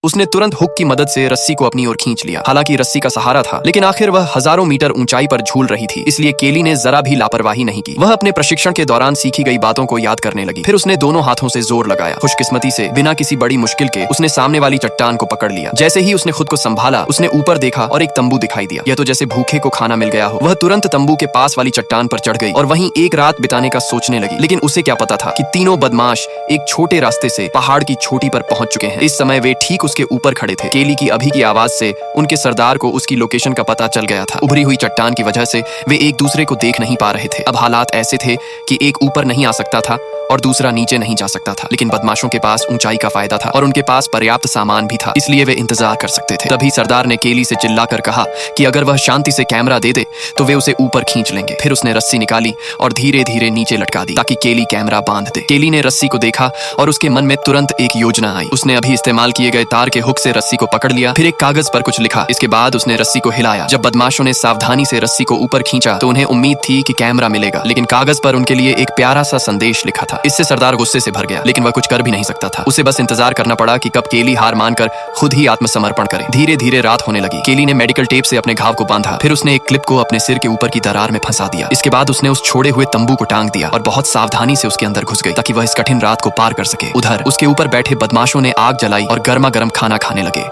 उसने तुरंत हुक की मदद से रस्सी को अपनी ओर खींच लिया। हालांकि रस्सी का सहारा था, लेकिन आखिर वह हजारों मीटर ऊंचाई पर झूल रही थी, इसलिए केली ने जरा भी लापरवाही नहीं की। वह अपने प्रशिक्षण के दौरान सीखी गई बातों को याद करने लगी। फिर उसने दोनों हाथों से जोर लगाया। खुशकिस्मती से बिना किसी बड़ी मुश्किल के उसने सामने वाली चट्टान को पकड़ लिया। जैसे ही उसने खुद को संभाला, उसने ऊपर देखा और एक तंबू दिखाई दिया। यह तो जैसे भूखे को खाना मिल गया हो। वह तुरंत तंबू के पास वाली चट्टान पर चढ़ गई और वहीं एक रात बिताने का सोचने लगी। लेकिन उसे क्या पता था कि तीनों बदमाश एक छोटे रास्ते से पहाड़ की चोटी पर पहुंच चुके हैं। इस समय वे ठीक उसके ऊपर खड़े थे। केली की अभी की आवाज से उनके सरदार को उसकी लोकेशन का पता चल गया था। उभरी हुई चट्टान की वजह से वे एक दूसरे को देख नहीं पा रहे थे। अब हालात ऐसे थे कि एक ऊपर नहीं आ सकता था और दूसरा नीचे नहीं जा सकता था। लेकिन बदमाशों के पास ऊंचाई का फायदा था और उनके पास पर्याप्त सामान भी था, इसलिए वे इंतजार कर सकते थे। तभी सरदार ने केली से चिल्लाकर कहा कि अगर वह शांति से कैमरा दे दे तो वे उसे ऊपर खींच लेंगे। फिर उसने रस्सी निकाली और धीरे धीरे नीचे लटका दी ताकि केली कैमरा बांध दे। केली ने रस्सी को देखा और उसके मन में तुरंत एक योजना आई। उसने अभी इस्तेमाल किए गए तार के हुक से रस्सी को पकड़ लिया, फिर एक कागज पर कुछ लिखा। इसके बाद उसने रस्सी को हिलाया। जब बदमाशों ने सावधानी से रस्सी को ऊपर खींचा तो उन्हें उम्मीद थी कि कैमरा मिलेगा, लेकिन कागज पर उनके लिए एक प्यारा सा संदेश लिखा था। इससे सरदार गुस्से से भर गया, लेकिन वह कुछ कर भी नहीं सकता था। उसे बस इंतजार करना पड़ा कि कब केली हार मानकर खुद ही आत्मसमर्पण करे। धीरे धीरे रात होने लगी। केली ने मेडिकल टेप से अपने घाव को बांधा, फिर उसने एक क्लिप को अपने सिर के ऊपर की दरार में फंसा दिया। इसके बाद उसने उस छोड़े हुए तंबू को टांग दिया और बहुत सावधानी से उसके अंदर घुस गई ताकि वह इस कठिन रात को पार कर सके। उधर उसके ऊपर बैठे बदमाशों ने आग जलाई और गर्मा गर्म खाना खाने लगे।